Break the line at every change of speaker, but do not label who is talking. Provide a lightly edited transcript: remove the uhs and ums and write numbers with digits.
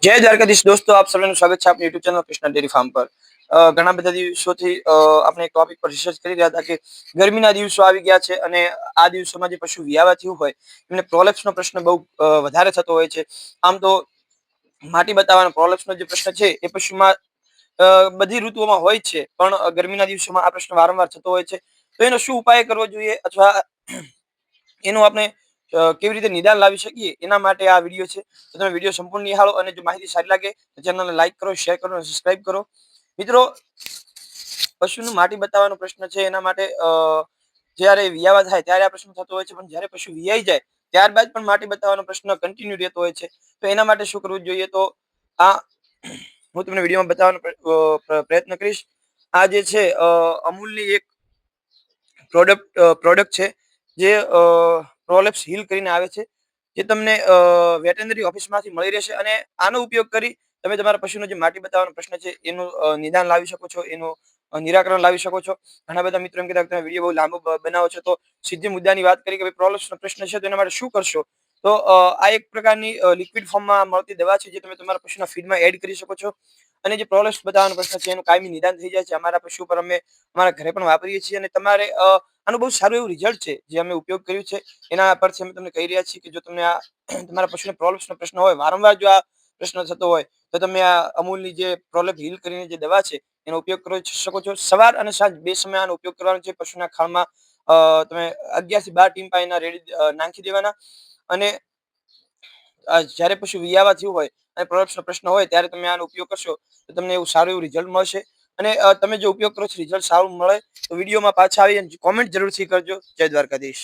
જય દ્વારકાધીશ દોસ્તો, આપ સૌનું સ્વાગત છે આપની YouTube channel Krishna dairy farm પર। ઘણા બધા દિવસોથી આપણે એક ટોપિક પર રિસર્ચ કરી રહ્યા હતા કે ગરમીના દિવસો આવી ગયા છે અને આ દિવસોમાં જે પશુ વિયાવા થયું હોય એમને પ્રોલેપ્સનો પ્રશ્ન બહુ વધારે થતો હોય છે। આમ તો માટી બતાવવાનો પ્રોલેપ્સનો જે પ્રશ્ન છે એ પશુમાં બધી ઋતુઓમાં હોય છે, પણ ગરમીના દિવસોમાં આ પ્રશ્ન વારંવાર થતો હોય છે। તો એનો શું ઉપાય કરવો જોઈએ અથવા એનું આપણે કેવી રીતે નિદાન લાવી શકીએ એના માટે આ વિડીયો છે। તો તમે વિડીયો સંપૂર્ણ નિહાળો અને જો માહિતી સારી લાગે તો ચેનલને લાઈક કરો, શેર કરો અને સબસ્ક્રાઇબ કરો। મિત્રો, પશુનું માટી બતાવવાનો પ્રશ્ન છે એના માટે જ્યારે વિયાવા થાય ત્યારે આ પ્રશ્ન થતો હોય છે, પણ જ્યારે પશુ વિયાઈ જાય ત્યારબાદ પણ માટી બતાવવાનો પ્રશ્ન કન્ટિન્યુ રહેતો હોય છે। તો એના માટે શું કરવું જોઈએ, તો આ હું તમને વિડીયોમાં બતાવવાનો પ્રયત્ન કરીશ। આ જે છે અમૂલની એક પ્રોડક્ટ છે જે પ્રોલેપ્સ હીલ કરીને આવે છે, જે તમને વેટરનરી ઓફિસમાંથી મળી રહેશે અને આનો ઉપયોગ કરી તમે તમારા પશુનો જે માટી બતાવવાનો પ્રશ્ન છે એનું નિદાન લાવી શકો છો, એનું નિરાકરણ લાવી શકો છો। ઘણા બધા મિત્રો એમ કહેતા કે તમે વિડીયો બહુ લાંબો બનાવો છો, તો સીધી મુદ્દાની વાત કરી કે ભાઈ પ્રોલેપ્સનો પ્રશ્ન છે તો એના માટે શું કરશો। તો આ એક પ્રકારની લિક્વિડ ફોર્મમાં મળતી દવા છે જે તમે તમારા પશુના ફીડમાં એડ કરી શકો છો અને જે પ્રોલેપ્સ બતાવવાનો પ્રશ્ન છે એનું કાયમી નિદાન થઈ જાય છે। અમારા પશુ પર અમે અમારા ઘરે પણ વાપરીએ છીએ અને તમારે આનું બહુ સારું એવું રિઝલ્ટ છે જે અમે ઉપયોગ કર્યું છે એના પરથી અમે તમને કહી રહ્યા છીએ કે જો તમને આ તમારા પશુને પ્રોલેપ્સનો પ્રશ્ન હોય, વારંવાર જો આ પ્રશ્ન થતો હોય, તો તમે આ અમૂલની જે પ્રોલેપ હીલ કરીને જે દવા છે એનો ઉપયોગ કરી શકો છો। સવાર અને સાંજ બે સમય આનો ઉપયોગ કરવાનો છે। પશુના ખાણમાં તમે 11 થી 12 ટીમ્પા એના રેડી નાખી દેવાના અને જ્યારે પશુ વિયાવા થયું હોય અને પ્રોલેપ્સનો પ્રશ્ન હોય ત્યારે તમે આનો ઉપયોગ કરશો તો તમને એવું સારું એવું રિઝલ્ટ મળશે। અને તમે જો ઉપયોગ કરો છો રિઝલ્ટ સારું મળે તો વિડીયોમાં પાછા આવી કોમેન્ટ જરૂરથી કરજો। જય દ્વારકાધીશ।